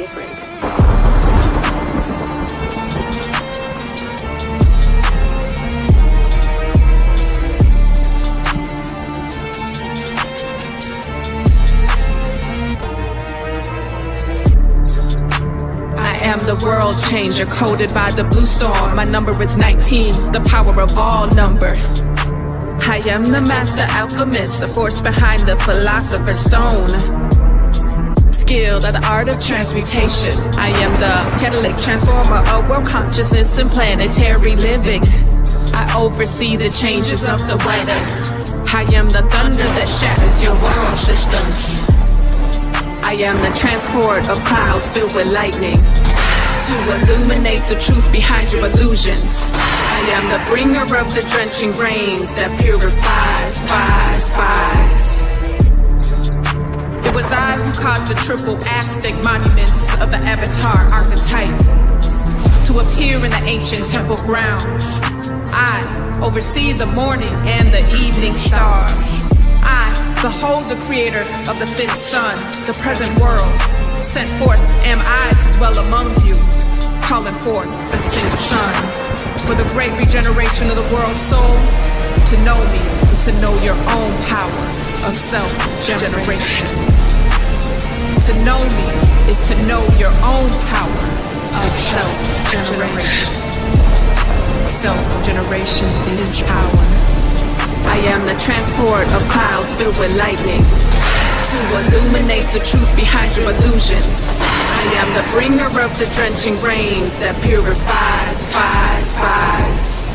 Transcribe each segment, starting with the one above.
different. I am the world changer, coded by the blue storm. My number is 19, the power of all number. I am the master alchemist, the force behind the philosopher's stone. Skilled at the art of transmutation. I am the catalytic transformer of world consciousness and planetary living. I oversee the changes of the weather. I am the thunder that shatters your world systems. I am the transport of clouds filled with lightning to illuminate the truth behind your illusions. I am the bringer of the drenching rains that purifies, spies. It was I who caused the triple Aztec monuments of the Avatar archetype to appear in the ancient temple grounds. I oversee the morning and the evening stars. I behold the creator of the fifth sun, the present world. Sent forth am I to dwell among you, calling forth the sixth sun. For the great regeneration of the world's soul, to know me is to know your own power of self-generation. To know me is to know your own power of self-generation. Self-generation is power. I am the transport of clouds filled with lightning to illuminate the truth behind your illusions. I am the bringer of the drenching rains that purifies, spies.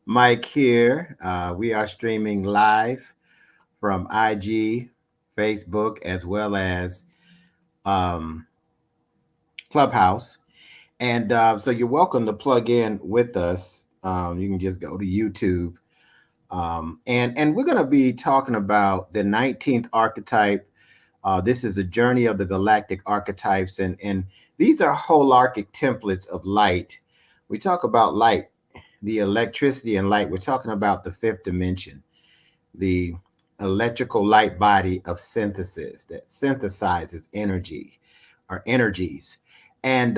Mike here. We are streaming live from IG, Facebook, as well as Clubhouse. And so you're welcome to plug in with us. You can just go to YouTube. And we're going to be talking about the 19th archetype. This is a journey of the galactic archetypes. And these are holarchic templates of light. We talk about light, the electricity and light. We're talking about the fifth dimension, the electrical light body of synthesis that synthesizes energy or energies. And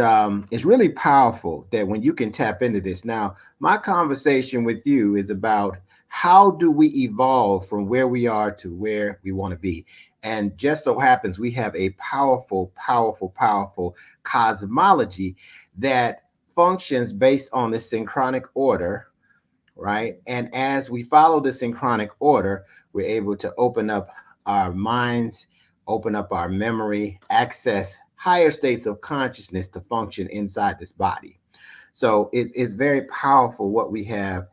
it's really powerful that when you can tap into this. Now, my conversation with you is about how do we evolve from where we are to where we want to be. And just so happens we have a powerful cosmology that functions based on the synchronic order, right? And as we follow the synchronic order, we're able to open up our minds, open up our memory, access higher states of consciousness to function inside this body. So it's very powerful what we have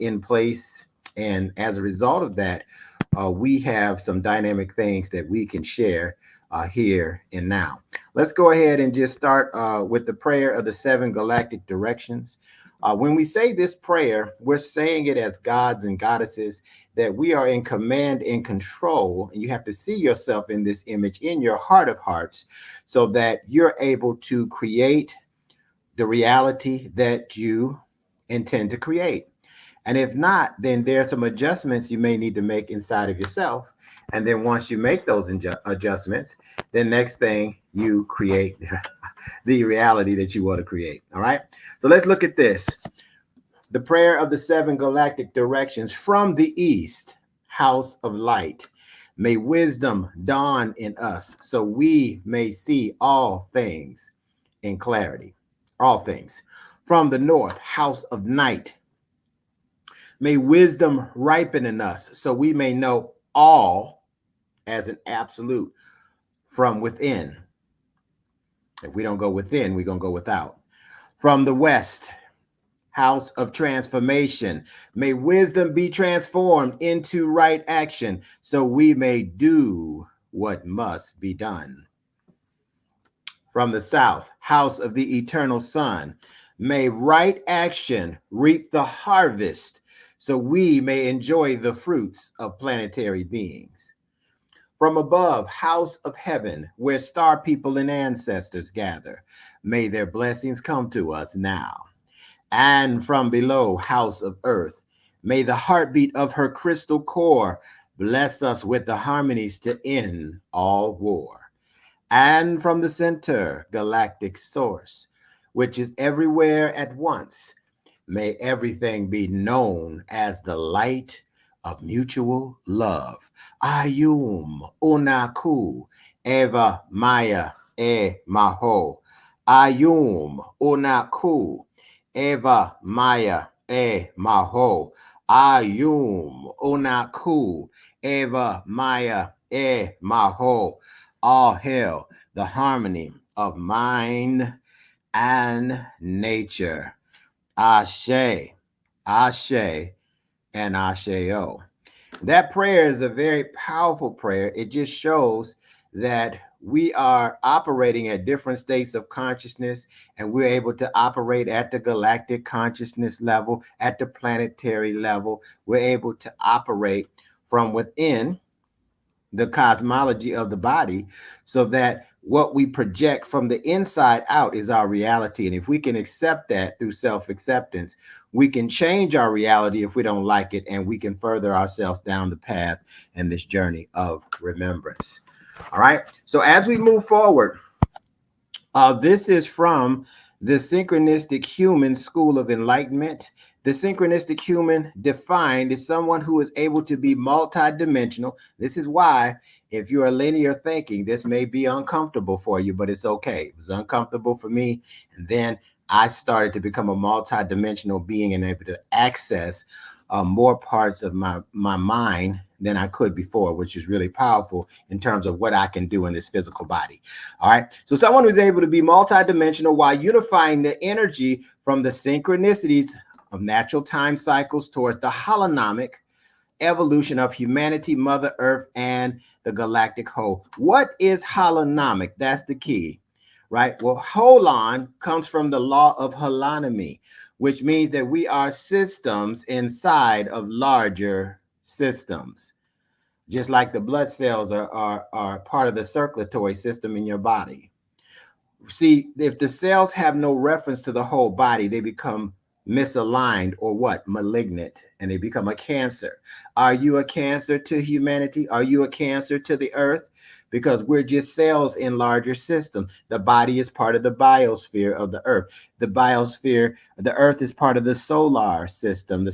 in place. And as a result of that, we have some dynamic things that we can share here and now. Let's go ahead and just start with the prayer of the 7 galactic directions. When we say this prayer, we're saying it as gods and goddesses, that we are in command and control. And you have to see yourself in this image in your heart of hearts so that you're able to create the reality that you intend to create. And if not, then there are some adjustments you may need to make inside of yourself. And then once you make those adjustments, the next thing you create the reality that you want to create. All right. So let's look at this. The prayer of the 7 galactic directions from the East, house of light. May wisdom dawn in us so we may see all things in clarity. All things. From the North, house of night. May wisdom ripen in us so we may know all as an absolute from within. If we don't go within, we're going to go without. From the West, house of transformation. May wisdom be transformed into right action so we may do what must be done. From the South, house of the eternal sun. May right action reap the harvest so we may enjoy the fruits of planetary beings. From above, house of heaven, where star people and ancestors gather, may their blessings come to us now. And from below, house of earth, may the heartbeat of her crystal core bless us with the harmonies to end all war. And from the center, galactic source, which is everywhere at once, may everything be known as the light of mutual love. Ayum Unaku Eva Maya E Maho. Ayum Unaku Eva Maya E Maho. Ayum Unaku Eva Maya E Maho. All hail the harmony of mind and nature. Ashe, Ashe, and Asheo. That prayer is a very powerful prayer. It just shows that we are operating at different states of consciousness, and we're able to operate at the galactic consciousness level, at the planetary level. We're able to operate from within the cosmology of the body, so that what we project from the inside out is our reality. And if we can accept that through self-acceptance, we can change our reality if we don't like it, and we can further ourselves down the path in this journey of remembrance. All right. So as we move forward, this is from the Synchronistic Human School of Enlightenment. The synchronistic human defined is someone who is able to be multidimensional. This is why, if you are linear thinking, this may be uncomfortable for you, but it's okay. It was uncomfortable for me. And then I started to become a multidimensional being and able to access more parts of my mind than I could before, which is really powerful in terms of what I can do in this physical body. All right. So someone who's able to be multidimensional while unifying the energy from the synchronicities of natural time cycles towards the holonomic evolution of humanity, Mother Earth, and the galactic whole. What is holonomic? That's the key, right? Well, holon comes from the law of holonomy, which means that we are systems inside of larger systems. Just like the blood cells are part of the circulatory system in your body. See, if the cells have no reference to the whole body, they become misaligned or what? Malignant, and they become a cancer. Are you a cancer to humanity? Are you a cancer to the earth? Because we're just cells in larger systems. The body is part of the biosphere of the earth. The biosphere, the earth is part of the solar system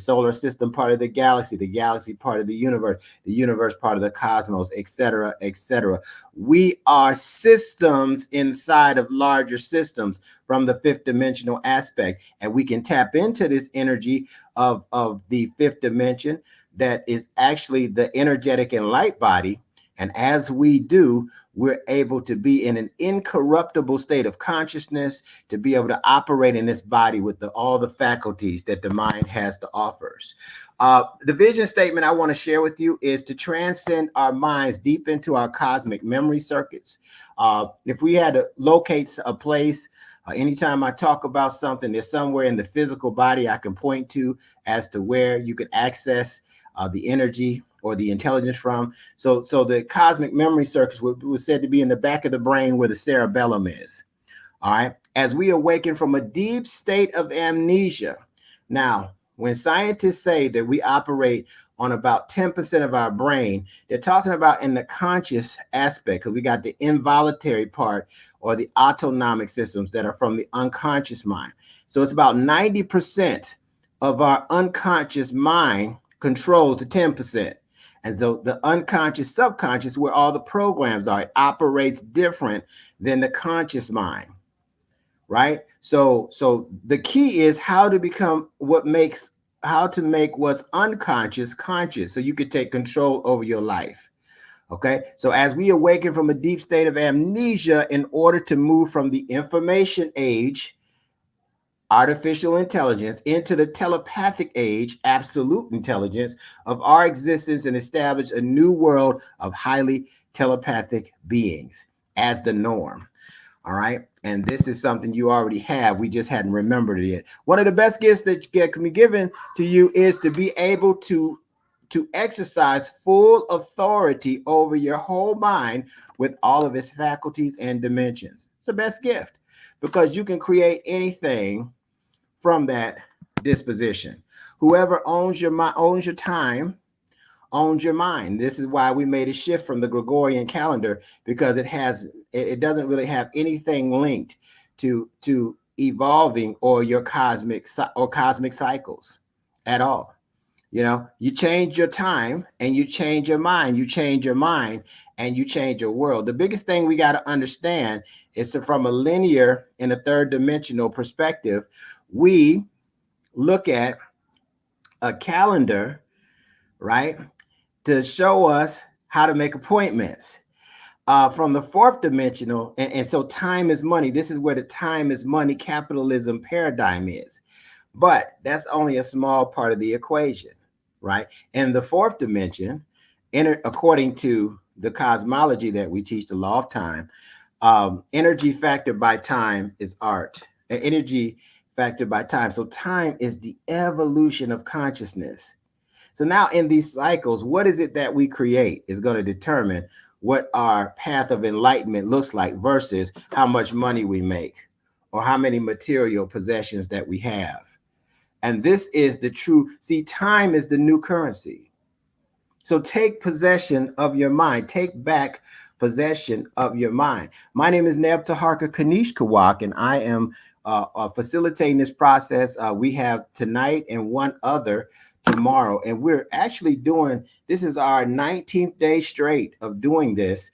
part of the galaxy part of the universe part of the cosmos, etc., etc. We are systems inside of larger systems from the fifth dimensional aspect, and we can tap into this energy of the fifth dimension that is actually the energetic and light body. And as we do, we're able to be in an incorruptible state of consciousness, to be able to operate in this body with all the faculties that the mind has to offer us. The vision statement I want to share with you is to transcend our minds deep into our cosmic memory circuits. If we had to locate a place, anytime I talk about something, there's somewhere in the physical body I can point to as to where you could access the energy or the intelligence from. So the cosmic memory circuits was said to be in the back of the brain where the cerebellum is. All right. As we awaken from a deep state of amnesia. Now, when scientists say that we operate on about 10% of our brain, they're talking about in the conscious aspect, because we got the involuntary part or the autonomic systems that are from the unconscious mind. So it's about 90% of our unconscious mind controls the 10%. And so the unconscious, subconscious, where all the programs are, it operates different than the conscious mind, right? So the key is how to become how to make what's unconscious conscious, so you could take control over your life. Okay, so as we awaken from a deep state of amnesia in order to move from the information age, artificial intelligence, into the telepathic age, absolute intelligence of our existence, and establish a new world of highly telepathic beings as the norm. All right. And this is something you already have. We just hadn't remembered it yet. One of the best gifts that can be given to you is to be able to exercise full authority over your whole mind with all of its faculties and dimensions. It's the best gift because you can create anything from that disposition. Whoever owns your mind, owns your time, owns your mind. This is why we made a shift from the Gregorian calendar, because it doesn't really have anything linked to evolving or your cosmic cycles at all. You know, you change your time and you change your mind, you change your mind and you change your world. The biggest thing we got to understand is that from a linear and a third dimensional perspective, we look at a calendar, right, to show us how to make appointments. From the fourth dimensional, and so time is money. This is where the time is money capitalism paradigm is. But that's only a small part of the equation, right? In the fourth dimension, according to the cosmology that we teach, the law of time, energy factored by time is art. And energy factored by time. So time is the evolution of consciousness. So now in these cycles, what is it that we create is going to determine what our path of enlightenment looks like versus how much money we make or how many material possessions that we have. And this is the true, see, time is the new currency. So take possession of your mind. Take back possession of your mind. My name is Neb Taharka Kanish Kawak, and I am facilitating this process. We have tonight and one other tomorrow, and we're actually doing, this is our 19th day straight of doing this.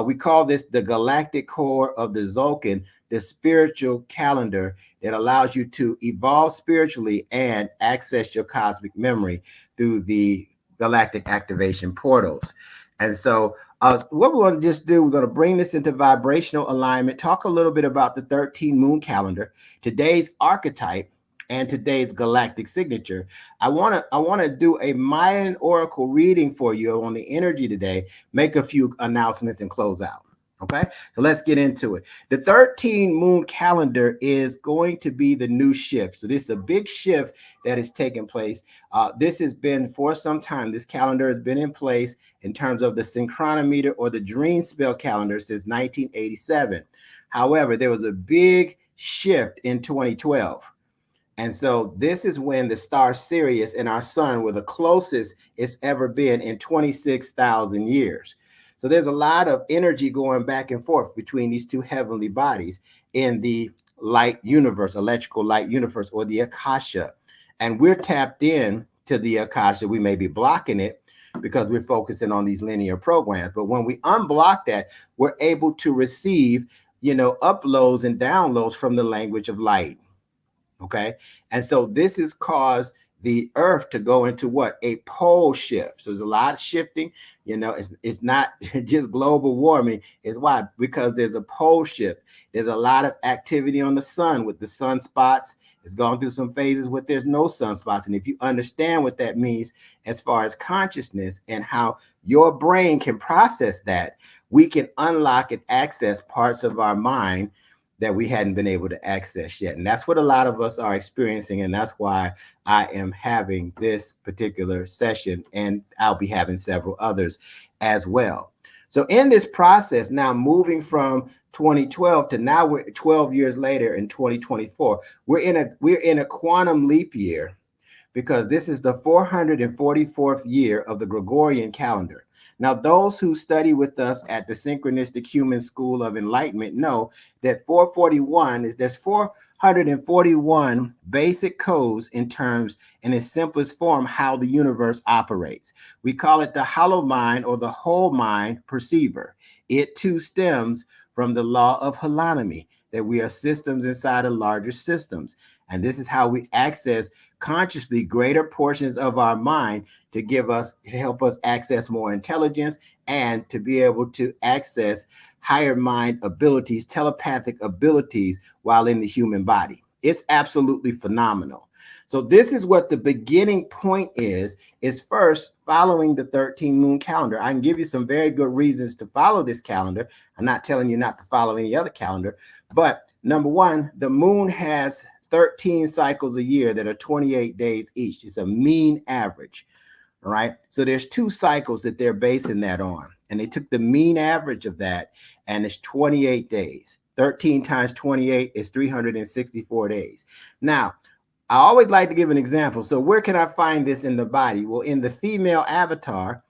We call this the galactic core of the Zolkin, the spiritual calendar that allows you to evolve spiritually and access your cosmic memory through the galactic activation portals. And so what we're going to just do, we're going to bring this into vibrational alignment, talk a little bit about the 13 moon calendar, today's archetype, and today's galactic signature. I want to do a Mayan oracle reading for you on the energy today, make a few announcements and close out. Okay, so let's get into it. The 13 moon calendar is going to be the new shift. So this is a big shift that is taking place. This has been for some time. This calendar has been in place in terms of the synchronometer or the dream spell calendar since 1987. However, there was a big shift in 2012. And so this is when the star Sirius and our sun were the closest it's ever been in 26,000 years. So there's a lot of energy going back and forth between these two heavenly bodies in the light universe, electrical light universe, or the Akasha. And we're tapped in to the Akasha. We may be blocking it because we're focusing on these linear programs. But when we unblock that, we're able to receive, uploads and downloads from the language of light. Okay. And so this has caused the earth to go into what? A pole shift. So there's a lot of shifting. It's not just global warming. It's why? Because there's a pole shift. There's a lot of activity on the sun with the sunspots. It's gone through some phases where there's no sunspots. And if you understand what that means as far as consciousness and how your brain can process that, we can unlock and access parts of our mind that we hadn't been able to access yet. And that's what a lot of us are experiencing. And that's why I am having this particular session, and I'll be having several others as well. So in this process, now moving from 2012 to now we're 12 years later in 2024, we're in a quantum leap year, because this is the 444th year of the Gregorian calendar. Now, those who study with us at the Synchronistic Human School of Enlightenment know that 441 is there's 441 basic codes in terms, in its simplest form, how the universe operates. We call it the hollow mind or the whole mind perceiver. It too stems from the law of holonomy, that we are systems inside of larger systems. And this is how we access consciously greater portions of our mind to help us access more intelligence and to be able to access higher mind abilities, telepathic abilities while in the human body. It's absolutely phenomenal. So this is what the beginning point is first following the 13 moon calendar. I can give you some very good reasons to follow this calendar. I'm not telling you not to follow any other calendar, but number one, the moon has 13 cycles a year that are 28 days each. It's a mean average. All right. So there's two cycles that they're basing that on. And they took the mean average of that, and it's 28 days. 13 times 28 is 364 days. Now, I always like to give an example. So where can I find this in the body? Well, in the female avatar,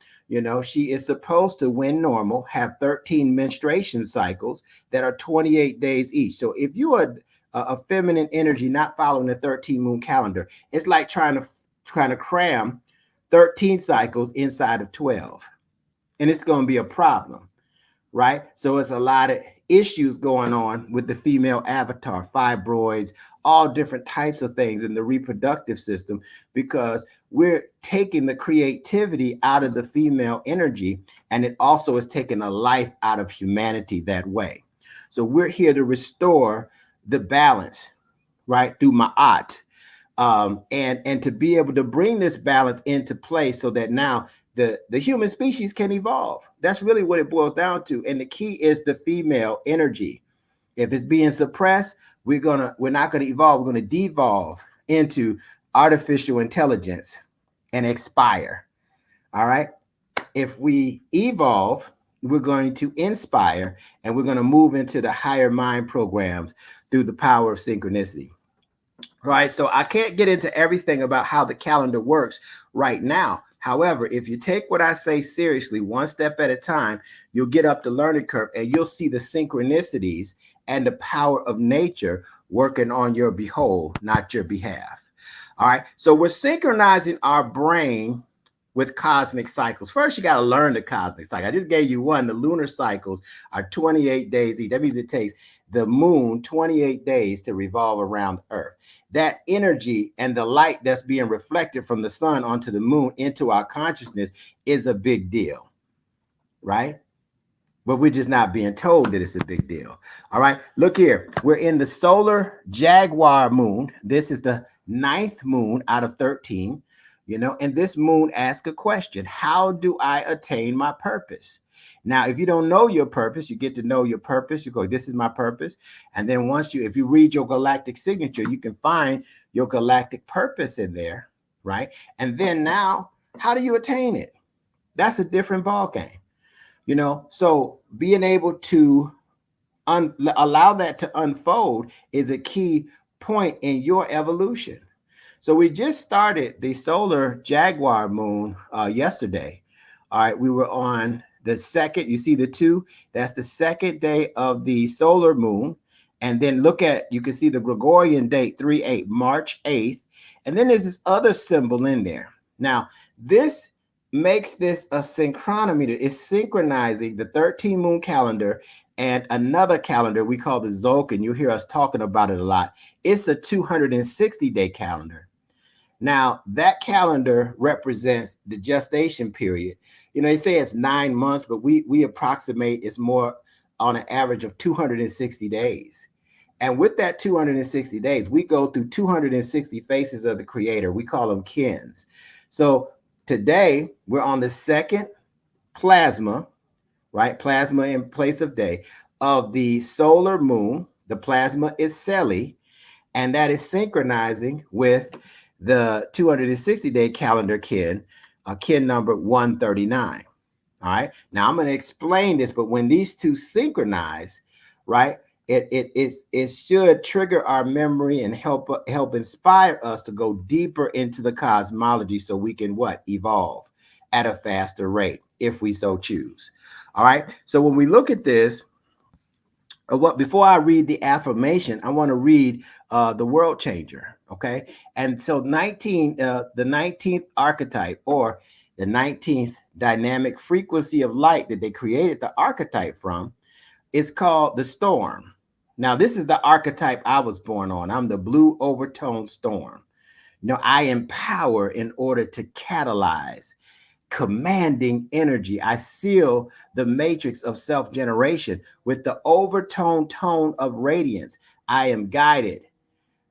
she is supposed to, when normal, have 13 menstruation cycles that are 28 days each. So if you are a feminine energy not following the 13 moon calendar, it's like trying to cram 13 cycles inside of 12. And it's going to be a problem, right? So it's a lot of issues going on with the female avatar, fibroids, all different types of things in the reproductive system, because we're taking the creativity out of the female energy, and it also is taking a life out of humanity that way. So we're here to restore the balance, right, through Ma'at, and to be able to bring this balance into place so that now the human species can evolve. That's really what it boils down to. And the key is the female energy. If it's being suppressed, we're not gonna evolve. We're gonna devolve into artificial intelligence and expire. All right. If we evolve, we're going to inspire, and we're going to move into the higher mind programs through the power of synchronicity. Right. So I can't get into everything about how the calendar works right now. However, if you take what I say seriously, one step at a time, you'll get up the learning curve, and you'll see the synchronicities and the power of nature working on your behold, not your behalf. All right. So we're synchronizing our brain with cosmic cycles. First, you got to learn the cosmic cycle. I just gave you one. The lunar cycles are 28 days each. That means it takes the moon 28 days to revolve around Earth. That energy and the light that's being reflected from the sun onto the moon into our consciousness is a big deal, right? But we're just not being told that it's a big deal. All right, look here. We're in the solar Jaguar moon. This is the 9th moon out of 13, and this moon asks a question: how do I attain my purpose? Now, if you don't know your purpose, you get to know your purpose. You go, this is my purpose. And then if you read your galactic signature, you can find your galactic purpose in there, right? And then now, how do you attain it? That's a different ballgame. So being able to allow that to unfold is a key point in your evolution. So we just started the solar Jaguar moon yesterday. All right, we were on the second. You see the 2? That's the second day of the solar moon. And then you can see the Gregorian date, 3/8, March 8th. And then there's this other symbol in there. Now, this makes this a synchronometer. It's synchronizing the 13 moon calendar and another calendar we call the Zolkin. You hear us talking about it a lot. It's a 260-day calendar. Now, that calendar represents the gestation period. They say it's 9 months, but we approximate it's more on an average of 260 days. And with that 260 days, we go through 260 faces of the creator. We call them kins. So today, we're on the second plasma, right? Plasma in place of day, of the solar moon. The plasma is Celi, and that is synchronizing with the 260-day calendar kin number 139. All right. Now I'm going to explain this, but when these two synchronize, right, it should trigger our memory and help inspire us to go deeper into the cosmology, so we can evolve at a faster rate if we so choose. All right. So when we look at this, before I read the affirmation, I want to read the world changer. Okay. And so the 19th archetype, or the 19th dynamic frequency of light that they created the archetype from, is called the storm. Now, this is the archetype I was born on. I'm the blue overtone storm. I empower in order to catalyze commanding energy. I seal the matrix of self-generation with the overtone tone of radiance. I am guided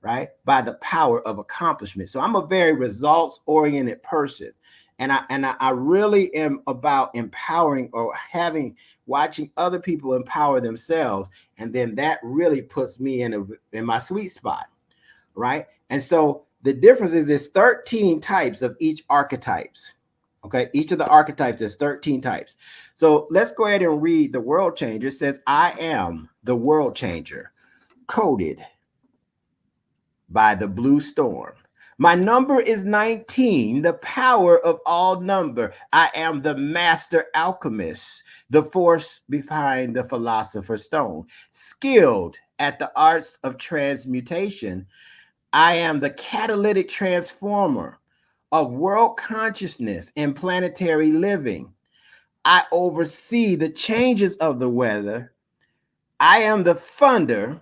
right? By the power of accomplishment. So I'm a very results oriented person. And I really am about empowering or watching other people empower themselves. And then that really puts me in my sweet spot, right? And so the difference is there's 13 types of each archetypes. Okay, each of the archetypes is 13 types. So let's go ahead and read the world changer. It says, I am the world changer, coded by the blue storm. My number is 19, the power of all number. I am the master alchemist, the force behind the philosopher's stone, skilled at the arts of transmutation. I am the catalytic transformer of world consciousness and planetary living. I oversee the changes of the weather. I am the thunder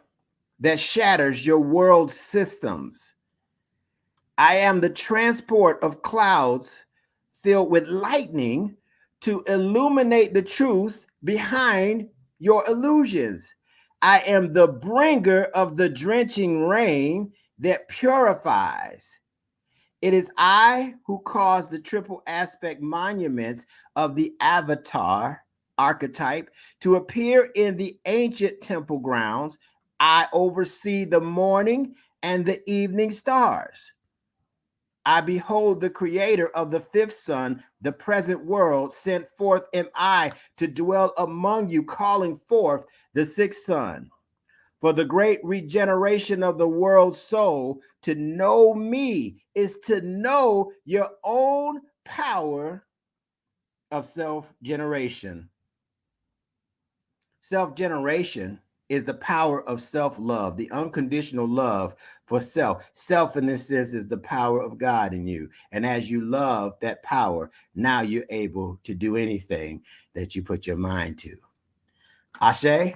that shatters your world systems. I am the transport of clouds filled with lightning to illuminate the truth behind your illusions. I am the bringer of the drenching rain that purifies. It is I who caused the triple aspect monuments of the avatar archetype to appear in the ancient temple grounds. I oversee the morning and the evening stars. I behold the creator of the fifth sun, the present world. Sent forth am I to dwell among you, calling forth the sixth sun. For the great regeneration of the world's soul, to know me is to know your own power of self-generation. Self-generation is the power of self-love, the unconditional love for self. Self, in this sense, is the power of God in you. And as you love that power, now you're able to do anything that you put your mind to. Ashe?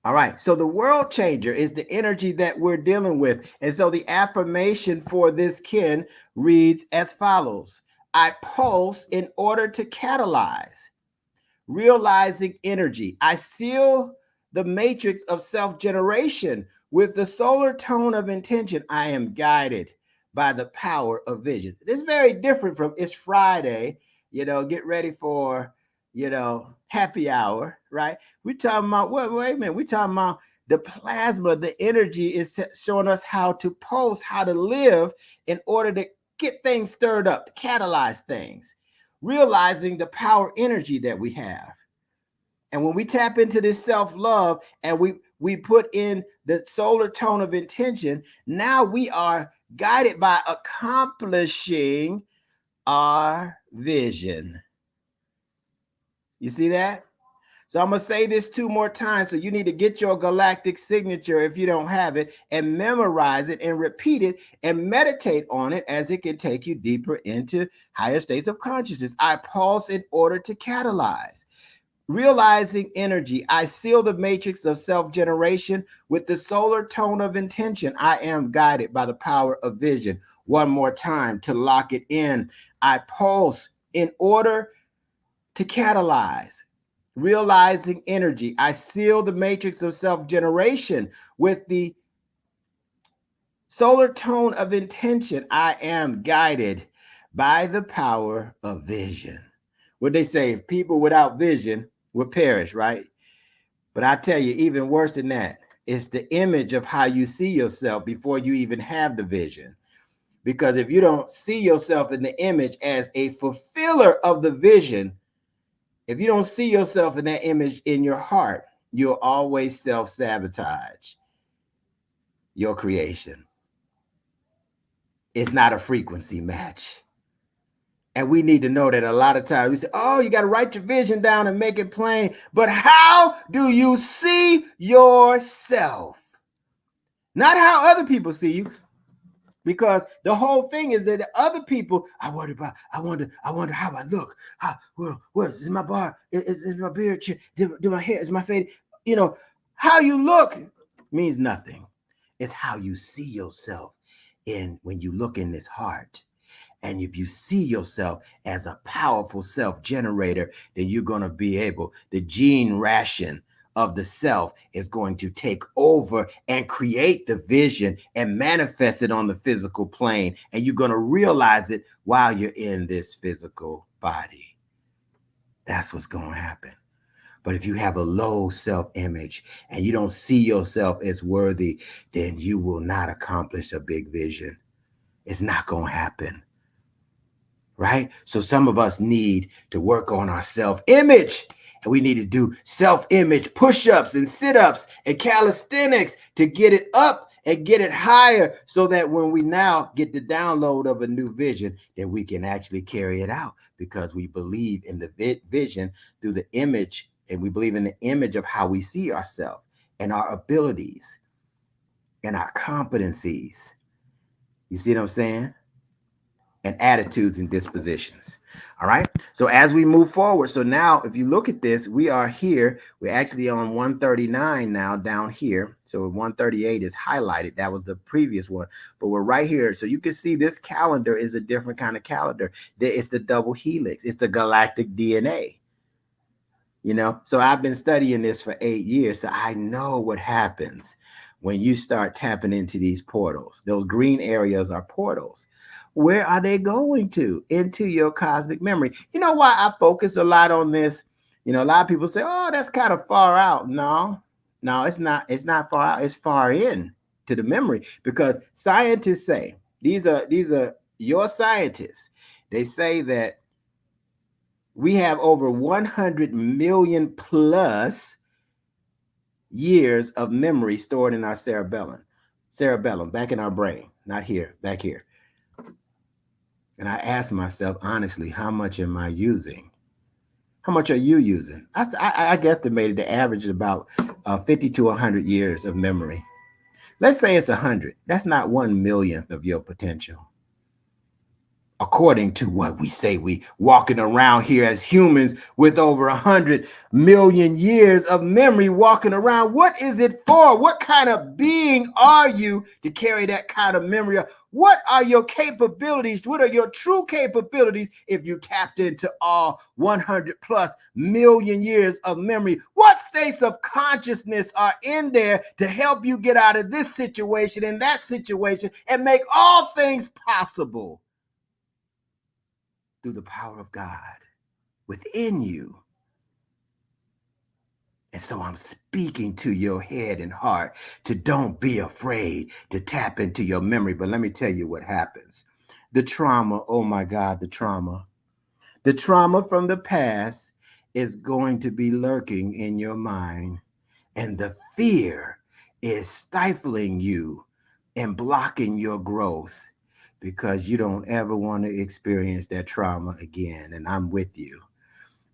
All right. So the world changer is the energy that we're dealing with. And so the affirmation for this kin reads as follows. I pulse in order to catalyze, realizing energy. I seal the matrix of self-generation with the solar tone of intention. I am guided by the power of vision. This is very different from it's Friday, get ready for, happy hour, right? We're talking about, wait a minute, we're talking about the plasma, the energy is showing us how to pulse, how to live in order to get things stirred up, to catalyze things, realizing the power energy that we have. And when we tap into this self-love and we put in the solar tone of intention, now we are guided by accomplishing our vision. You see that? So I'm going to say this 2 more times. So you need to get your galactic signature if you don't have it and memorize it and repeat it and meditate on it, as it can take you deeper into higher states of consciousness. I pulse in order to catalyze. Realizing energy. I seal the matrix of self-generation with the solar tone of intention. I am guided by the power of vision. One more time to lock it in. I pulse in order to catalyze. Realizing energy. I seal the matrix of self-generation with the solar tone of intention. I am guided by the power of vision. What they say, if people without vision will perish, right? But I tell you, even worse than that, it's the image of how you see yourself before you even have the vision. Because if you don't see yourself in the image as a fulfiller of the vision, if you don't see yourself in that image in your heart, you'll always self-sabotage your creation. It's not a frequency match. And we need to know that a lot of times we say, oh, you got to write your vision down and make it plain. But how do you see yourself? Not how other people see you. Because the whole thing is that the other people, I wonder how I look. Is my bar? Is my beard? Do my hair? Is my fade? How you look means nothing. It's how you see yourself when you look in this heart. And if you see yourself as a powerful self-generator, then you're going to be able, the gene ration of the self is going to take over and create the vision and manifest it on the physical plane. And you're going to realize it while you're in this physical body. That's what's going to happen. But if you have a low self image and you don't see yourself as worthy, then you will not accomplish a big vision. It's not going to happen. Right? So some of us need to work on our self image. And we need to do self image push ups and sit ups and calisthenics to get it up and get it higher so that when we now get the download of a new vision, then we can actually carry it out because we believe in the vision through the image, and we believe in the image of how we see ourselves and our abilities and our competencies. You see what I'm saying? And attitudes and dispositions. All right. So as we move forward, so now if you look at this, we are here. We're actually on 139 now down here. So 138 is highlighted. That was the previous one, but we're right here. So you can see this calendar is a different kind of calendar. It's the double helix. It's the galactic DNA. You know, so I've been studying this for 8 years. So I know what happens when you start tapping into these portals. Those green areas are portals. Where are they going to? Into your cosmic memory. You know why I focus a lot on this? You know, a lot of people say, oh, that's kind of far out. No, it's not. It's not far out. It's far in to the memory, because scientists say, these are your scientists. They say that we have over 100 million plus years of memory stored in our cerebellum, back in our brain, not here, back here. And I asked myself, honestly, how much am I using? How much are you using? I guesstimated the average is about 50 to 100 years of memory. Let's say it's 100. That's not 1/1,000,000th of your potential. According to what we say, we walking around here as humans with over 100 million years of memory walking around. What is it for? What kind of being are you to carry that kind of memory? What are your capabilities? What are your true capabilities if you tapped into all 100 plus million years of memory? What states of consciousness are in there to help you get out of this situation and that situation and make all things possible? Through the power of God within you. And so I'm speaking to your head and heart to don't be afraid to tap into your memory. But let me tell you what happens. The trauma, oh my God, the trauma from the past is going to be lurking in your mind. And the fear is stifling you and blocking your growth, because you don't ever want to experience that trauma again. And I'm with you.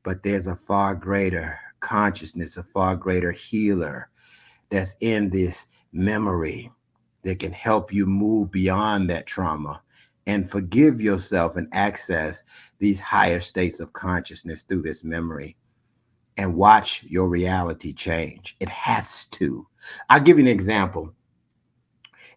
But there's a far greater consciousness, a far greater healer that's in this memory that can help you move beyond that trauma and forgive yourself and access these higher states of consciousness through this memory and watch your reality change. It has to. I'll give you an example.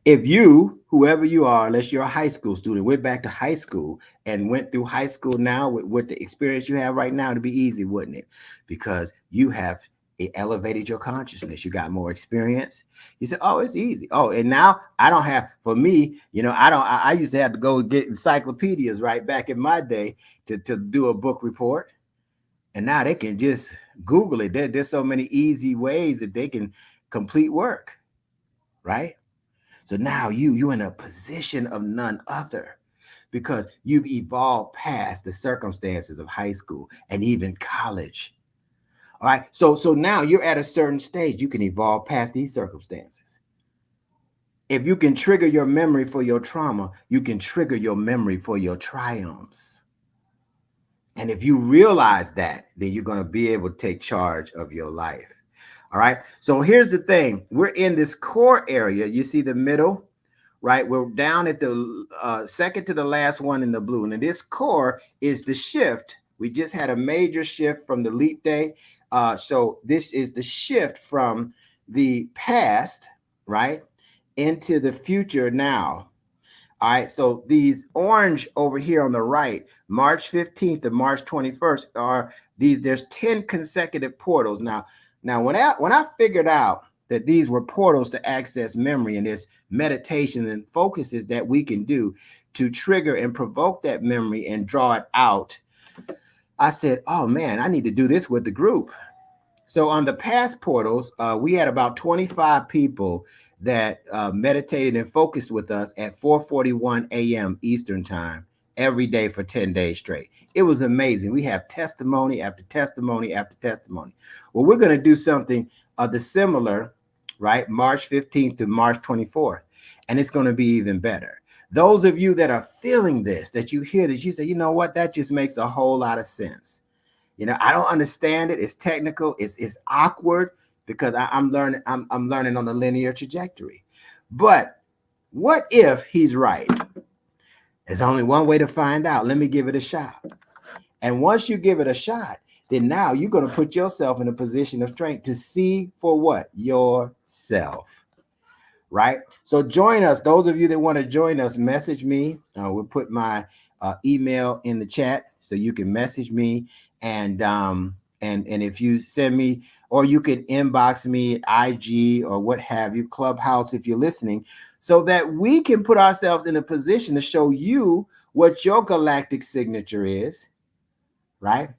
If you, whoever you are, unless you're a high school student, went back to high school and went through high school now with the experience you have right now, it'd be easy, wouldn't it? Because you have elevated your consciousness. You got more experience. You said, oh, it's easy. Oh, and now I don't have, for me, you know, I used to have to go get encyclopedias right back in my day to do a book report. And now they can just Google it. There's so many easy ways that they can complete work, right? So now you're in a position of none other, because you've evolved past the circumstances of high school and even college. All right. So now you're at a certain stage. You can evolve past these circumstances. If you can trigger your memory for your trauma, you can trigger your memory for your triumphs. And if you realize that, then you're going to be able to take charge of your life. All right. So here's the thing. We're in this core area. You see the middle, right? We're down at the second to the last one in the blue. And this core is the shift. We just had a major shift from the leap day. So this is the shift from the past, right, into the future now. All right, so these orange over here on the right, March 15th to March 21st are these, there's 10 consecutive portals. Now Now, when I figured out that these were portals to access memory, and there's meditation and focuses that we can do to trigger and provoke that memory and draw it out, I said, oh man, I need to do this with the group. So on the past portals, we had about 25 people that meditated and focused with us at 4:41 a.m. Eastern time every day for 10 days straight. It was amazing. We have testimony after testimony after testimony. Well, we're going to do something the similar, right? March 15th to March 24th, and it's going to be even better. Those of you that are feeling this, that you hear this, you say, you know what? That just makes a whole lot of sense. I don't understand it. It's technical. It's awkward because I'm learning. I'm learning on a linear trajectory. But what if he's right? There's only one way to find out. Let me give it a shot. And once you give it a shot, then now you're going to put yourself in a position of strength to see for what? Yourself. Right? So join us. Those of you that want to join us, message me. We'll put my email in the chat so you can message me. And if you send me, or you can inbox me at IG or what have you, Clubhouse, if you're listening, so that we can put ourselves in a position to show you what your galactic signature is, right?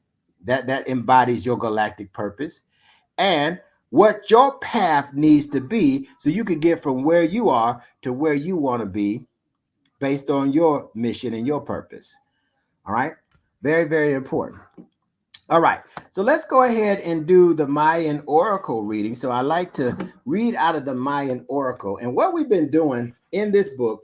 That embodies your galactic purpose, and what your path needs to be so you can get from where you are to where you want to be based on your mission and your purpose. All right. Very, very important. All right. So let's go ahead and do the Mayan Oracle reading. So I like to read out of the Mayan Oracle. And what we've been doing in this book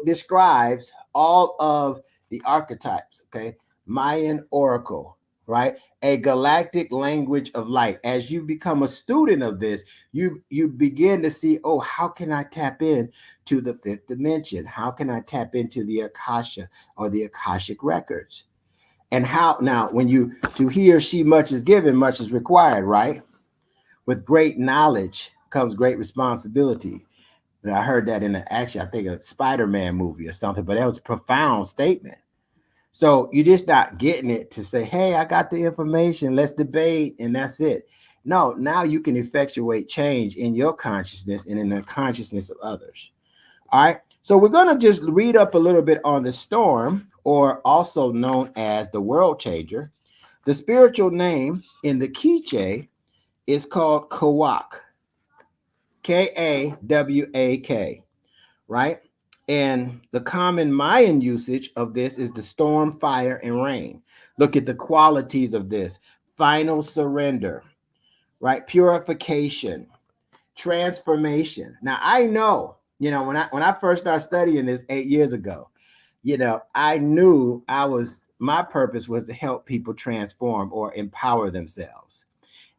describes all of the archetypes. Okay. Mayan Oracle, right? A galactic language of light. As you become a student of this, you begin to see, oh, how can I tap in to the fifth dimension? How can I tap into the Akasha or the Akashic records? And how now, when to he or she much is given, much is required, right? With great knowledge comes great responsibility. I heard that in I think a Spider-Man movie or something, but that was a profound statement. So you're just not getting it to say, hey, I got the information, let's debate, and that's it. No, now you can effectuate change in your consciousness and in the consciousness of others. All right. So we're going to just read up a little bit on the storm, or also known as the world changer. The spiritual name in the Quiche is called Kawak, Kawak, right? And the common Mayan usage of this is the storm, fire, and rain. Look at the qualities of this: final surrender, right? Purification, transformation. Now I know, when I first started studying this 8 years ago, I knew my purpose was to help people transform or empower themselves.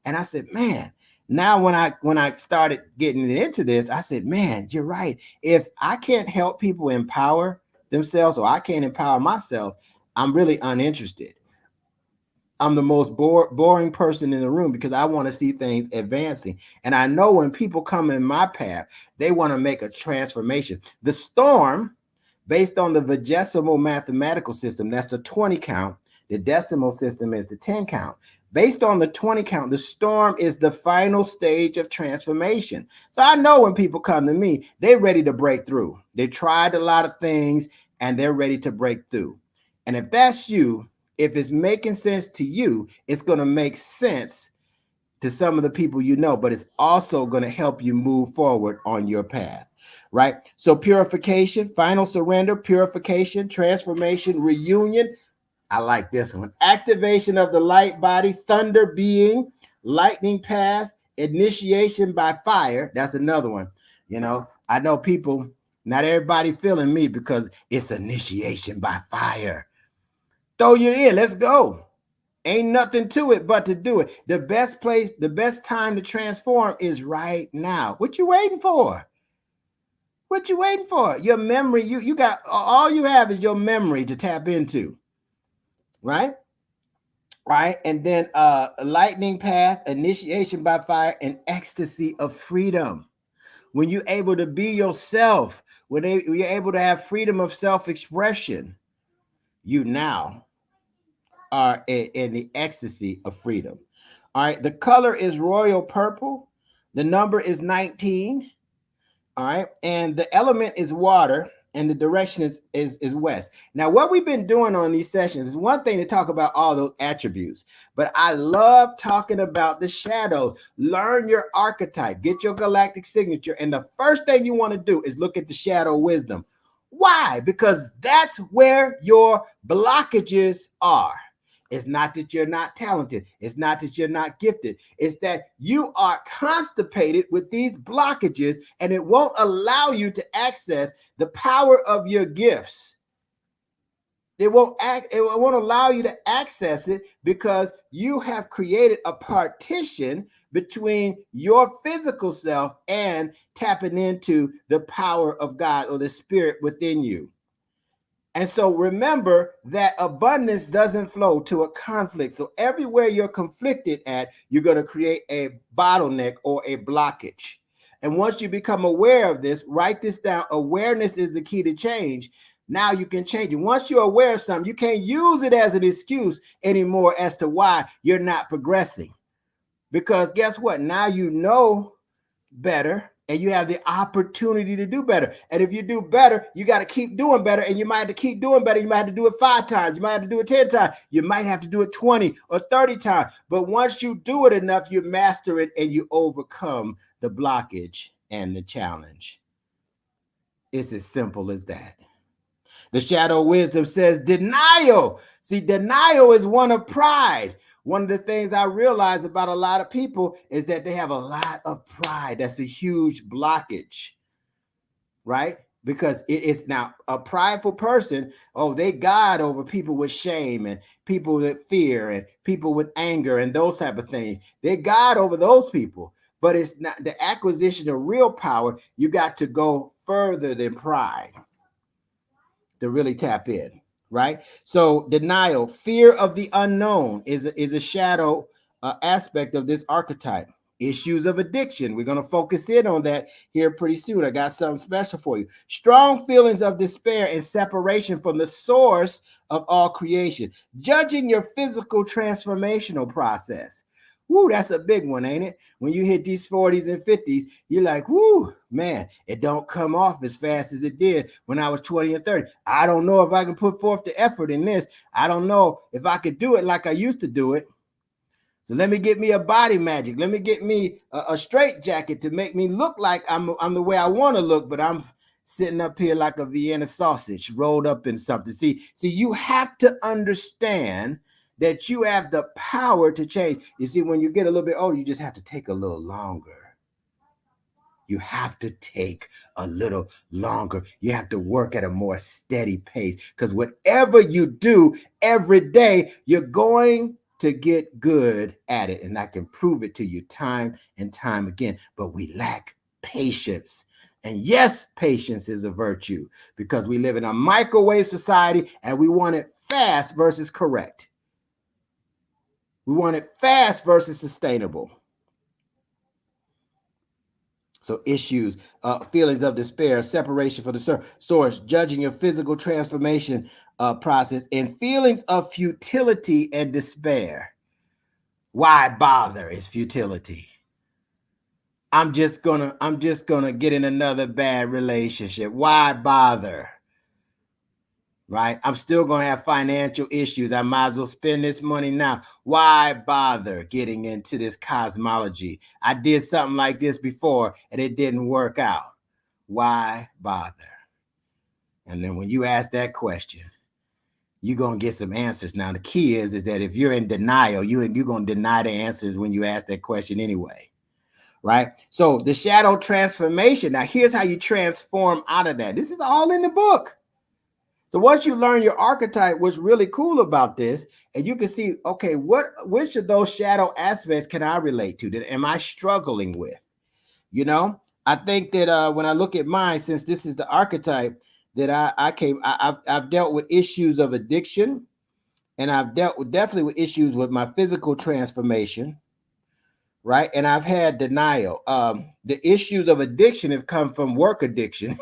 And I said, man, now when I started getting into this, I said, man, you're right. If I can't help people empower themselves, or I can't empower myself, I'm really uninterested. I'm the most boring person in the room because I want to see things advancing. And I know when people come in my path, they want to make a transformation. The storm, based on the vigesimal mathematical system, that's the 20 count. The decimal system is the 10 count. Based on the 20 count, the storm is the final stage of transformation. So I know when people come to me, they're ready to break through. They tried a lot of things and they're ready to break through. And if that's you, if it's making sense to you, it's going to make sense to some of the people you know, but it's also going to help you move forward on your path, right? So purification, final surrender, purification, transformation, reunion. I like this one. Activation of the light body, thunder being, lightning path, initiation by fire. That's another one. I know people, not everybody feeling me because it's initiation by fire. Throw you in. Let's go. Ain't nothing to it but to do it. The best time to transform is right now. What you waiting for? What you waiting for? Your memory. You got, all you have is your memory to tap into. Right? Right. And then lightning path, initiation by fire, and ecstasy of freedom. When you're able to be yourself, when you're able to have freedom of self-expression, you now are in the ecstasy of freedom. All right. The color is royal purple. The number is 19. All right. And the element is water. And the direction is west. Now, what we've been doing on these sessions is one thing to talk about all those attributes, but I love talking about the shadows. Learn your archetype, get your galactic signature. And the first thing you want to do is look at the shadow wisdom. Why? Because that's where your blockages are. It's not that you're not talented. It's not that you're not gifted. It's that you are constipated with these blockages, and it won't allow you to access the power of your gifts. It won't allow you to access it because you have created a partition between your physical self and tapping into the power of God or the spirit within you. And so remember that abundance doesn't flow to a conflict. So everywhere you're conflicted at, you're going to create a bottleneck or a blockage. And once you become aware of this, write this down. Awareness is the key to change. Now you can change it. Once you're aware of something, you can't use it as an excuse anymore as to why you're not progressing. Because guess what? Now you know better, and you have the opportunity to do better. And if you do better, you got to keep doing better, and you might have to keep doing better. You might have to do it 5 times. You might have to do it 10 times. You might have to do it 20 or 30 times. But once you do it enough, you master it and you overcome the blockage and the challenge. It's as simple as that. The shadow wisdom says denial. See, denial is one of pride. One of the things I realize about a lot of people is that they have a lot of pride. That's a huge blockage, right? Because it's now a prideful person. Oh, they God over people with shame and people with fear and people with anger and those type of things. They God over those people. But it's not the acquisition of real power. You got to go further than pride to really tap in, right? So denial, fear of the unknown is a shadow aspect of this archetype. Issues of addiction. We're going to focus in on that here pretty soon. I got something special for you. Strong feelings of despair and separation from the source of all creation. Judging your physical transformational process. Woo, that's a big one, ain't it? When you hit these 40s and 50s, you're like, woo, man, it don't come off as fast as it did when I was 20 and 30. I don't know if I can put forth the effort in this. I don't know if I could do it like I used to do it. So let me get me a body magic. Let me get me a straight jacket to make me look like I'm the way I want to look, but I'm sitting up here like a Vienna sausage rolled up in something. See, you have to understand that you have the power to change. You see, when you get a little bit older, you just have to take a little longer. You have to take a little longer. You have to work at a more steady pace because whatever you do every day, you're going to get good at it. And I can prove it to you time and time again. But we lack patience. And yes, patience is a virtue because we live in a microwave society and we want it fast versus correct. We want it fast versus sustainable. So issues, feelings of despair, separation from the source, judging your physical transformation process, and feelings of futility and despair. Why bother is futility. I'm just gonna get in another bad relationship. Why bother? Right? I'm still going to have financial issues. I might as well spend this money now. Why bother getting into this cosmology? I did something like this before and it didn't work out. Why bother? And then when you ask that question, you're going to get some answers. Now, the key is that if you're in denial, you're going to deny the answers when you ask that question anyway. Right? So the shadow transformation. Now, here's how you transform out of that. This is all in the book. So once you learn your archetype, what's really cool about this, and you can see, okay, which of those shadow aspects can I relate to? That am I struggling with? You know, I think that when I look at mine, since this is the archetype that I've dealt with issues of addiction, and I've dealt definitely with issues with my physical transformation. Right. And I've had denial. The issues of addiction have come from work addiction.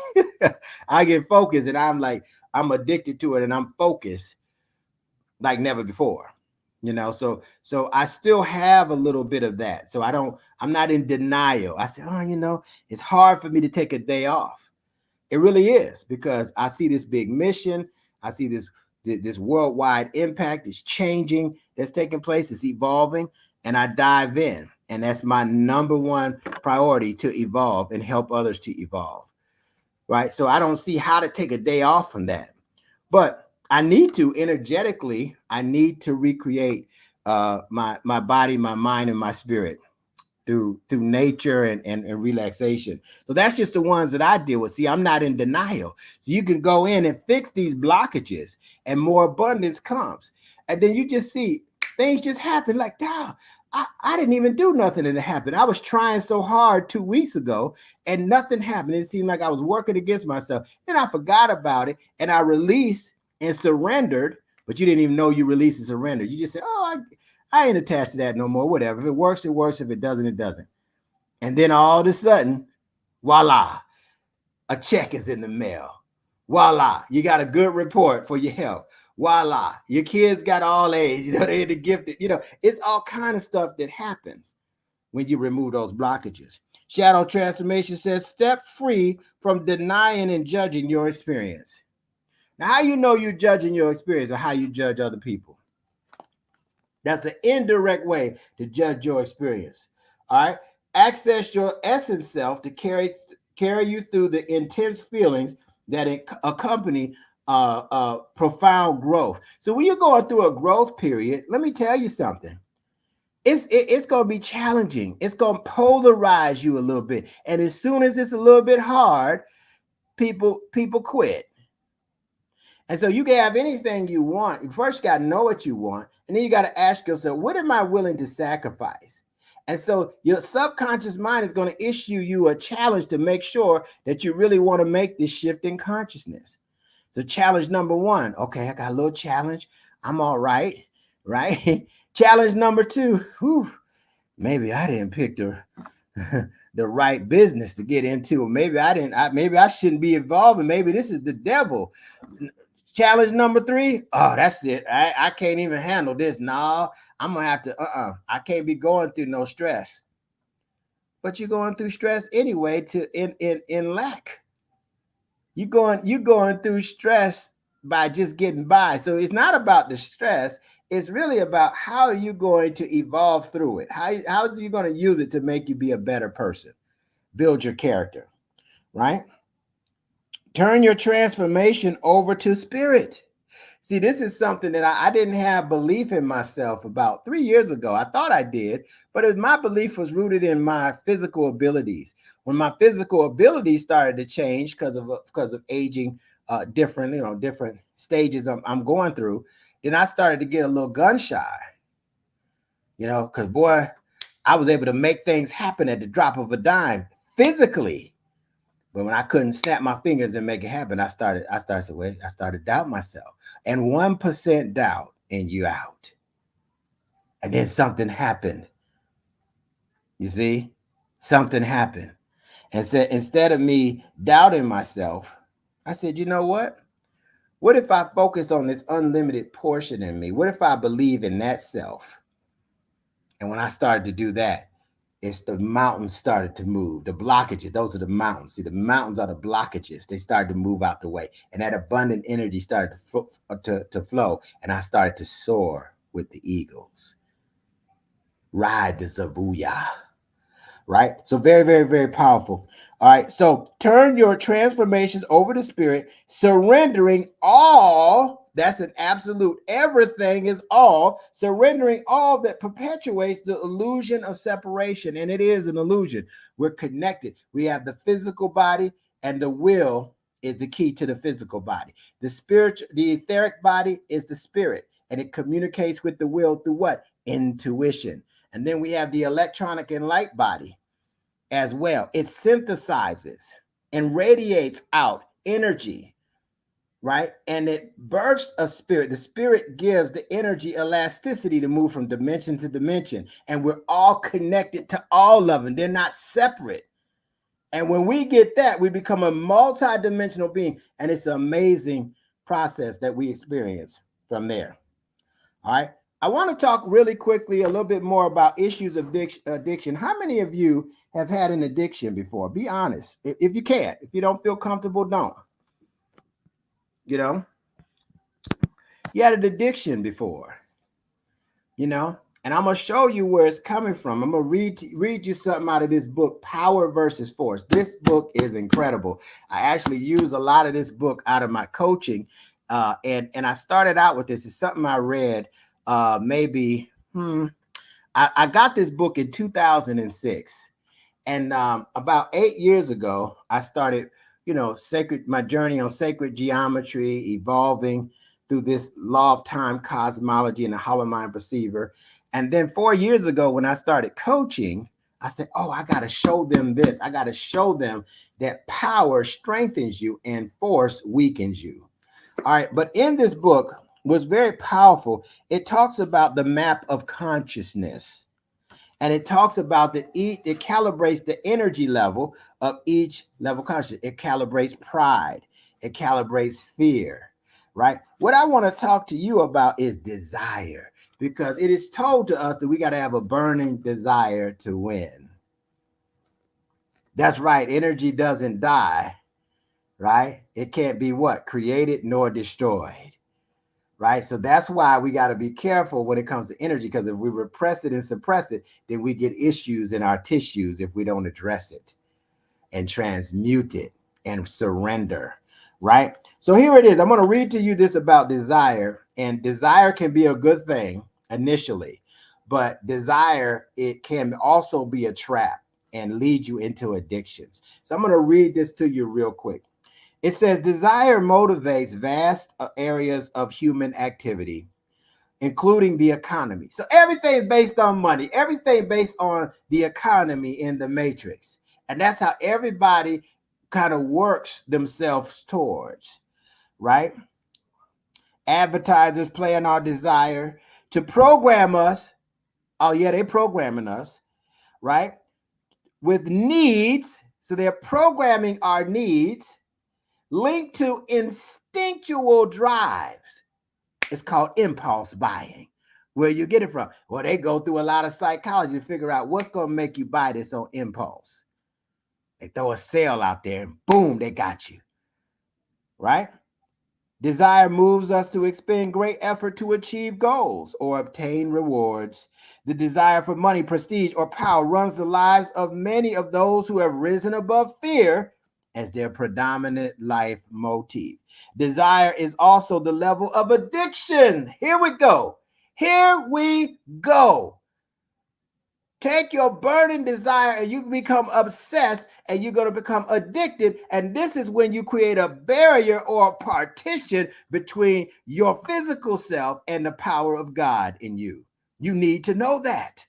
I get focused and I'm addicted to it and I'm focused like never before. So I still have a little bit of that. So I'm not in denial. I say, oh, it's hard for me to take a day off. It really is, because I see this big mission. I see this worldwide impact is changing, that's taking place, it's evolving, and I dive in. And that's my number one priority, to evolve and help others to evolve. Right. So I don't see how to take a day off from that. But I need to energetically, I need to recreate my body, my mind, and my spirit through nature and relaxation. So that's just the ones that I deal with. See, I'm not in denial. So you can go in and fix these blockages, and more abundance comes. And then you just see things just happen like, wow, I didn't even do nothing and it happened. I was trying so hard 2 weeks ago and nothing happened. It seemed like I was working against myself. Then I forgot about it and I released and surrendered, but you didn't even know you released and surrendered. You just said, oh, I ain't attached to that no more. Whatever. If it works, it works. If it doesn't, it doesn't. And then all of a sudden, voila, a check is in the mail. Voila, you got a good report for your health. Voila, your kids got all A's. They're the gifted. It's all kind of stuff that happens when you remove those blockages. Shadow Transformation says, step free from denying and judging your experience. Now, how you know you're judging your experience or how you judge other people? That's an indirect way to judge your experience. All right. Access your essence self to carry you through the intense feelings that accompany profound growth. So when you're going through a growth period, let me tell you something. It's going to be challenging. It's going to polarize you a little bit. And as soon as it's a little bit hard, people quit. And so you can have anything you want. You first got to know what you want. And then you got to ask yourself, what am I willing to sacrifice? And so your subconscious mind is going to issue you a challenge to make sure that you really want to make this shift in consciousness. So challenge number one, okay, I got a little challenge. I'm all right, right? Challenge number two, maybe I didn't pick the right business to get into. Maybe I shouldn't be involved, and maybe this is the devil. Challenge number three, oh, that's it. I can't even handle this. No, I'm gonna have to, I can't be going through no stress. But you're going through stress anyway in lack. You're going through stress by just getting by. So it's not about the stress. It's really about how you're going to evolve through it. How is you going to use it to make you be a better person? Build your character, right? Turn your transformation over to spirit. See, this is something that I didn't have belief in myself about 3 years ago. I thought I did, but my belief was rooted in my physical abilities. When my physical abilities started to change because of aging, different stages I'm going through, then I started to get a little gun shy. Because boy, I was able to make things happen at the drop of a dime physically. But when I couldn't snap my fingers and make it happen, I started doubting myself. And 1% doubt and you out. And then something happened. You see? Something happened. And so instead of me doubting myself, I said, you know what? What if I focus on this unlimited portion in me? What if I believe in that self? And when I started to do that, it's the mountains started to move. The blockages, those are the mountains. See, the mountains are the blockages. They started to move out the way. And that abundant energy started to flow. And I started to soar with the eagles. Ride the Zabuya. Right? So very, very, very powerful. All right. So turn your transformations over to spirit, surrendering all. That's an absolute. Everything is all. Surrendering all that perpetuates the illusion of separation. And it is an illusion. We're connected. We have the physical body, and the will is the key to the physical body. The etheric body is the spirit, and it communicates with the will through what? Intuition. And then we have the electronic and light body as well. It synthesizes and radiates out energy, right? And it births a spirit. The spirit gives the energy elasticity to move from dimension to dimension. And we're all connected to all of them. They're not separate. And when we get that, we become a multi-dimensional being. And it's an amazing process that we experience from there. All right. I want to talk really quickly a little bit more about issues of addiction. How many of you have had an addiction before? Be honest. If you can't, if you don't feel comfortable, don't. You know, you had an addiction before, you know, and I'm going to show you where it's coming from. I'm going to read you something out of this book, Power versus Force. This book is incredible. I actually use a lot of this book out of my coaching. And I started out with this. It's something I read maybe, I got this book in 2006. And about 8 years ago, I started, my journey on sacred geometry, evolving through this law of time cosmology and the hollow mind perceiver. And then 4 years ago, when I started coaching, I said, oh, I got to show them this. I got to show them that power strengthens you and force weakens you. All right. But in this book was very powerful. It talks about the map of consciousness. And it talks about that it calibrates the energy level of each level of consciousness. It calibrates pride. It calibrates fear, right? What I want to talk to you about is desire, because it is told to us that we got to have a burning desire to win. That's right. Energy doesn't die, right? It can't be what? Created nor destroyed. Right. So that's why we got to be careful when it comes to energy, because if we repress it and suppress it, then we get issues in our tissues if we don't address it and transmute it and surrender. Right. So here it is. I'm going to read to you this about desire. And desire can be a good thing initially, but desire, it can also be a trap and lead you into addictions. So I'm going to read this to you real quick. It says, desire motivates vast areas of human activity, including the economy. So everything is based on money, everything based on the economy in the matrix. And that's how everybody kind of works themselves towards, right? Advertisers play on our desire to program us. Oh, yeah, they're programming us, right? With needs. So they're programming our needs linked to instinctual drives. It's called impulse buying. Where you get it from? Well, they go through a lot of psychology to figure out what's going to make you buy this on impulse. They throw a sale out there and boom, they got you. Right? Desire moves us to expend great effort to achieve goals or obtain rewards. The desire for money, prestige, or power runs the lives of many of those who have risen above fear as their predominant life motif. Desire is also the level of addiction. Here we go. Here we go. Take your burning desire and you become obsessed and you're going to become addicted. And this is when you create a barrier or a partition between your physical self and the power of God in you. You need to know that,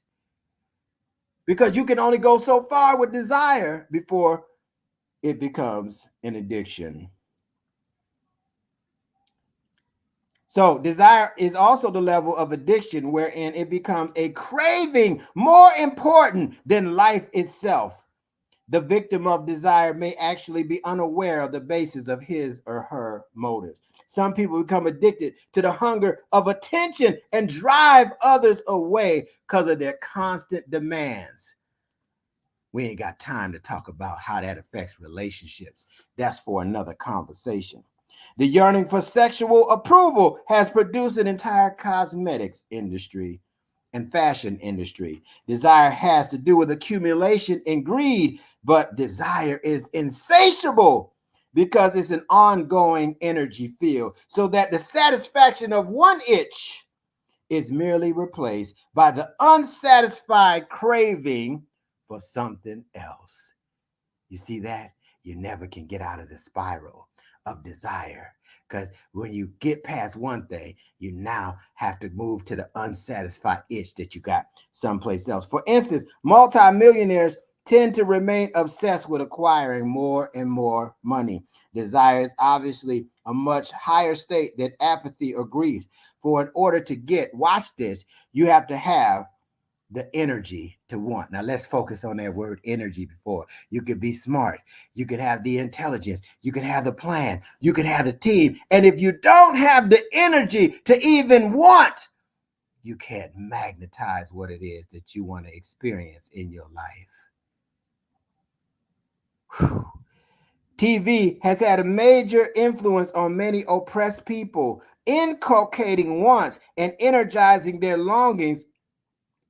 because you can only go so far with desire before it becomes an addiction. So desire is also the level of addiction wherein it becomes a craving more important than life itself. The victim of desire may actually be unaware of the basis of his or her motives. Some people become addicted to the hunger of attention and drive others away because of their constant demands. We ain't got time to talk about how that affects relationships. That's for another conversation. The yearning for sexual approval has produced an entire cosmetics industry and fashion industry. Desire has to do with accumulation and greed, but desire is insatiable because it's an ongoing energy field, so that the satisfaction of one itch is merely replaced by the unsatisfied craving for something else. You see that? You never can get out of the spiral of desire, because when you get past one thing, you now have to move to the unsatisfied itch that you got someplace else. For instance, multimillionaires tend to remain obsessed with acquiring more and more money. Desire is obviously a much higher state than apathy or grief. For in order to get, watch this, you have to have the energy to want. Now let's focus on that word energy. Before you could be smart, you could have the intelligence, you could have the plan, you could have the team. And if you don't have the energy to even want, you can't magnetize what it is that you want to experience in your life. Whew. TV has had a major influence on many oppressed people, inculcating wants and energizing their longings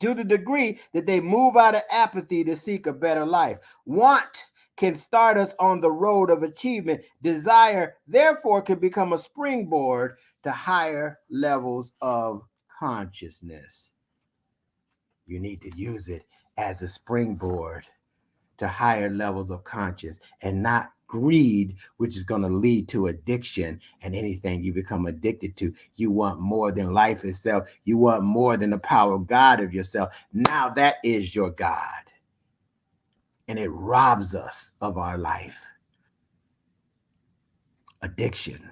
to the degree that they move out of apathy to seek a better life. Want can start us on the road of achievement. Desire, therefore, can become a springboard to higher levels of consciousness. You need to use it as a springboard to higher levels of conscious and not greed, which is going to lead to addiction. And anything you become addicted to, you want more than life itself. You want more than the power of God of yourself. Now that is your God. And it robs us of our life. Addiction.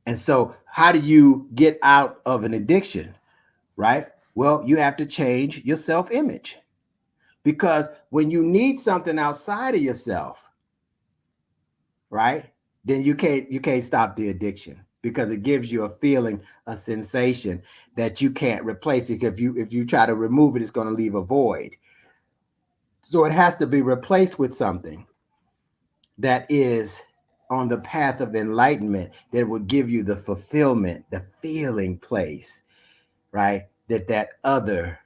And so how do you get out of an addiction, right? Well, you have to change your self-image. Because when you need something outside of yourself, right, then you can't stop the addiction because it gives you a feeling, a sensation that you can't replace it. If you try to remove it, it's going to leave a void. So it has to be replaced with something that is on the path of enlightenment that will give you the fulfillment, the feeling place, right, that other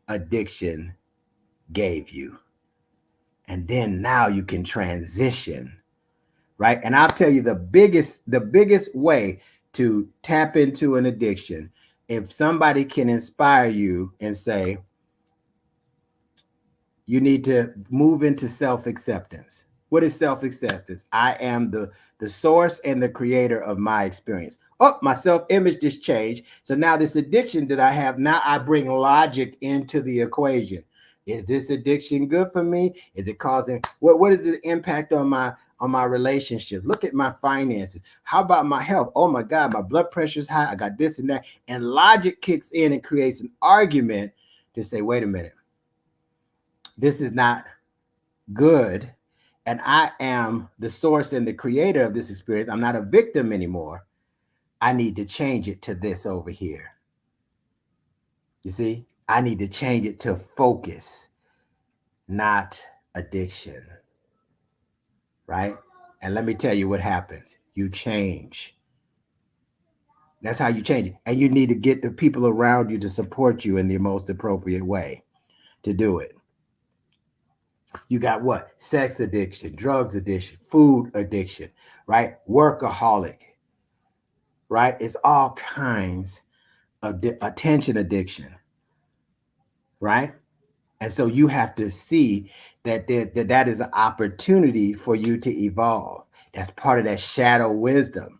addiction gave you. And then now you can transition, right? And I'll tell you the biggest way to tap into an addiction, if somebody can inspire you and say, you need to move into self-acceptance. What is self-acceptance? I am the source and the creator of my experience. Oh, my self-image just changed. So now this addiction that I have, now I bring logic into the equation. Is this addiction good for me? Is it causing what is the impact on my relationship? Look at my finances. How about my health? Oh my God, my blood pressure is high. I got this and that. And logic kicks in and creates an argument to say, wait a minute, this is not good. And I am the source and the creator of this experience. I'm not a victim anymore. I need to change it to this over here. You see, I need to change it to focus, not addiction. Right? And let me tell you what happens. You change. That's how you change it. And you need to get the people around you to support you in the most appropriate way to do it. You got what? Sex addiction, drugs addiction, food addiction, right? Workaholic, right? It's all kinds of attention addiction, right? And so you have to see that is an opportunity for you to evolve. That's part of that shadow wisdom.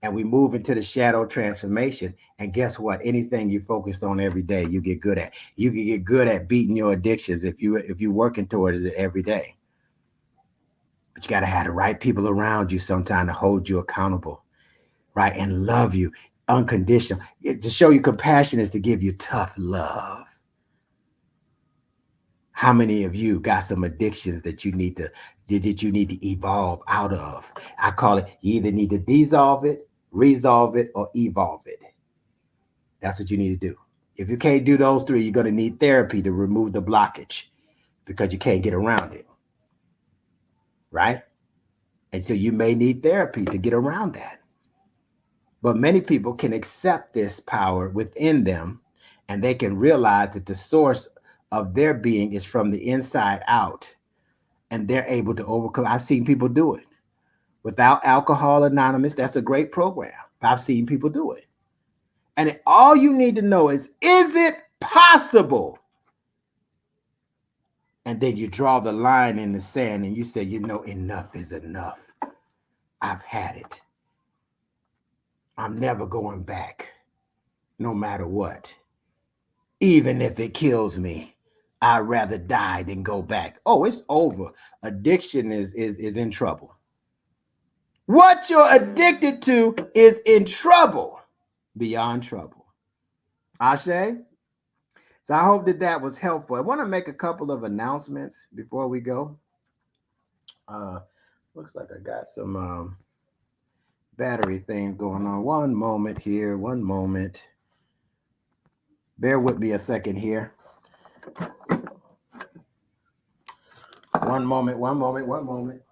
And we move into the shadow transformation. And guess what? Anything you focus on every day, you get good at. You can get good at beating your addictions if you're working towards it every day. But you got to have the right people around you sometime to hold you accountable, right? And love you unconditional. To show you compassion is to give you tough love. How many of you got some addictions that you need to evolve out of? I call it, you either need to dissolve it, resolve it, or evolve it. That's what you need to do. If you can't do those three, you're going to need therapy to remove the blockage because you can't get around it, right? And so you may need therapy to get around that. But many people can accept this power within them, and they can realize that the source of their being is from the inside out, and they're able to overcome. I've seen people do it. Without Alcohol Anonymous, that's a great program. I've seen people do it. And all you need to know is it possible? And then you draw the line in the sand and you say, enough is enough. I've had it. I'm never going back, no matter what. Even if it kills me, I'd rather die than go back. Oh, it's over. Addiction is in trouble. What you're addicted to is in trouble, beyond trouble. Ashe? So I hope that was helpful. I want to make a couple of announcements before we go. Looks like I got some battery things going on. One moment here, one moment. Bear with me a second here. One moment, one moment, one moment.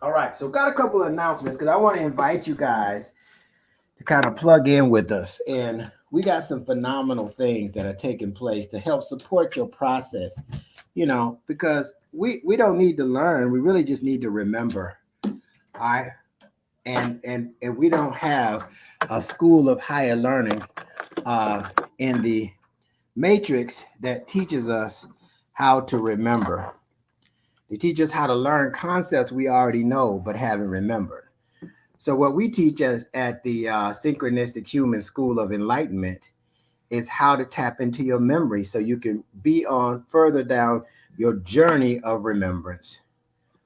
All right, so got a couple of announcements because I want to invite you guys to kind of plug in with us. And we got some phenomenal things that are taking place to help support your process, because we don't need to learn. We really just need to remember. All right. And we don't have a school of higher learning in the matrix that teaches us how to remember. They teach us how to learn concepts we already know but haven't remembered. So what we teach us at the Synchronistic Human School of Enlightenment is how to tap into your memory so you can be on further down your journey of remembrance.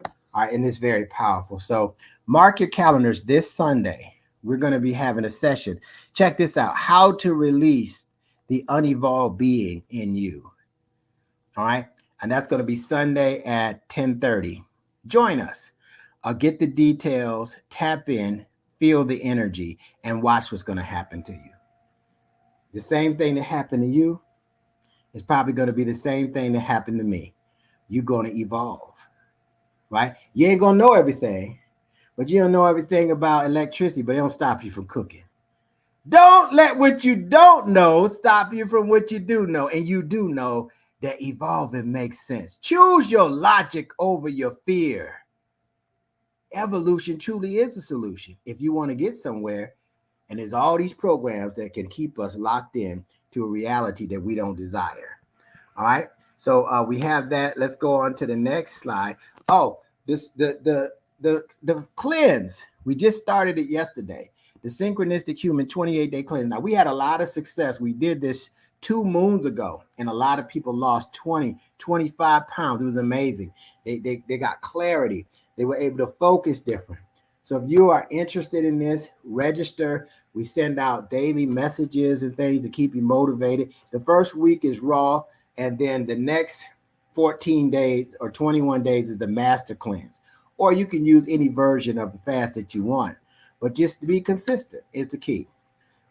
All right, and it's very powerful. So mark your calendars this Sunday. We're going to be having a session. Check this out: how to release the unevolved being in you. All right, and that's going to be Sunday at 10:30. Join us. Get the details, tap in, feel the energy, and watch what's going to happen to you. The same thing that happened to you is probably going to be the same thing that happened to me. You're going to evolve, right? You ain't going to know everything, but you don't know everything about electricity, but it don't stop you from cooking. Don't let what you don't know stop you from what you do know. And you do know that evolving makes sense. Choose your logic over your fear. Evolution truly is the solution if you want to get somewhere. And there's all these programs that can keep us locked in to a reality that we don't desire. All right. So we have that. Let's go on to the next slide. Oh, the cleanse. We just started it yesterday. The Synchronistic Human 28-day cleanse. Now, we had a lot of success. We did this 2 moons ago, and a lot of people lost 20, 25 pounds. It was amazing. They got clarity. They were able to focus different. So if you are interested in this, register. We send out daily messages and things to keep you motivated. The first week is raw, and then the next 14 days or 21 days is the master cleanse. Or you can use any version of the fast that you want. But just to be consistent is the key.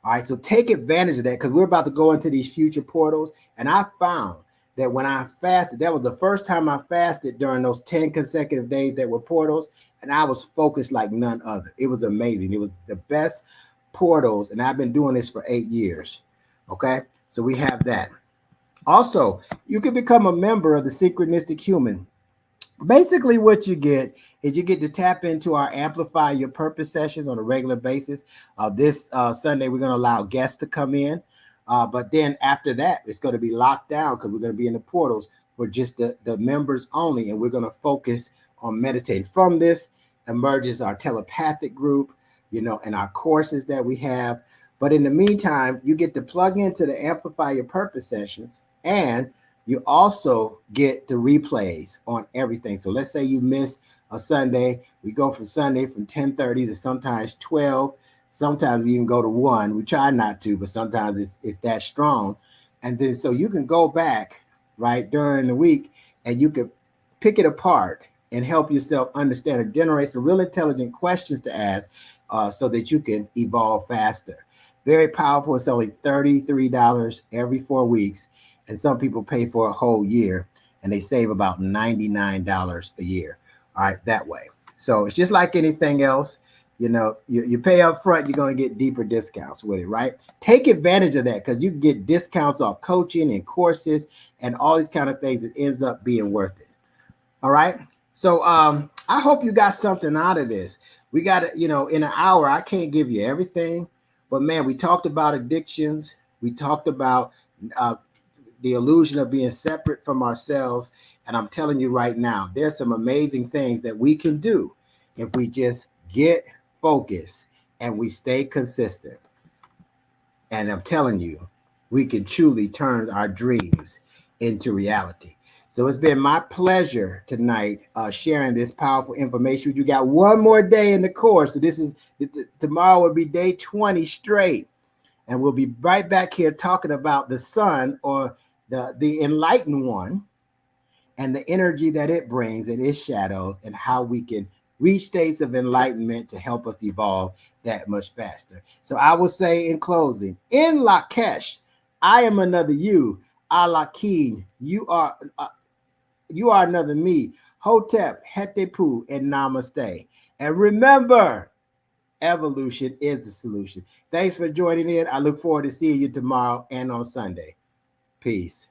All right, so take advantage of that because we're about to go into these future portals. And I found that when I fasted, that was the first time I fasted during those 10 consecutive days that were portals. And I was focused like none other. It was amazing. It was the best portals. And I've been doing this for 8 years. Okay, so we have that. Also, you can become a member of the Synchronistic Human. Basically, what you get is you get to tap into our Amplify Your Purpose sessions on a regular basis. This Sunday, we're going to allow guests to come in. But then after that, it's going to be locked down because we're going to be in the portals for just the members only. And we're going to focus on meditating. From this emerges our telepathic group, and our courses that we have. But in the meantime, you get to plug into the Amplify Your Purpose sessions, and you also get the replays on everything. So let's say you miss a Sunday. We go from Sunday from 10:30 to sometimes 12. Sometimes we even go to 1. We try not to, but sometimes it's that strong. And then so you can go back, right, during the week, and you can pick it apart and help yourself understand or generate some real intelligent questions to ask so that you can evolve faster. Very powerful. It's only $33 every 4 weeks. And some people pay for a whole year and they save about $99 a year. All right, that way. So it's just like anything else. You pay up front, you're going to get deeper discounts with it, right? Take advantage of that because you can get discounts off coaching and courses and all these kind of things. It ends up being worth it. All right. So I hope you got something out of this. We got to, in an hour, I can't give you everything. But man, we talked about addictions. We talked about the illusion of being separate from ourselves. And I'm telling you right now, there's some amazing things that we can do if we just get focused and we stay consistent. And I'm telling you, we can truly turn our dreams into reality. So it's been my pleasure tonight sharing this powerful information with you. Got one more day in the course. So tomorrow will be day 20 straight. And we'll be right back here talking about the sun or the enlightened one and the energy that it brings and its shadows, and how we can reach states of enlightenment to help us evolve that much faster. So I will say in closing, in Lakesh, I am another you. Alakin, you are another me. Hotep, Hetepu, and Namaste. And remember, evolution is the solution. Thanks for joining in. I look forward to seeing you tomorrow and on Sunday. Peace.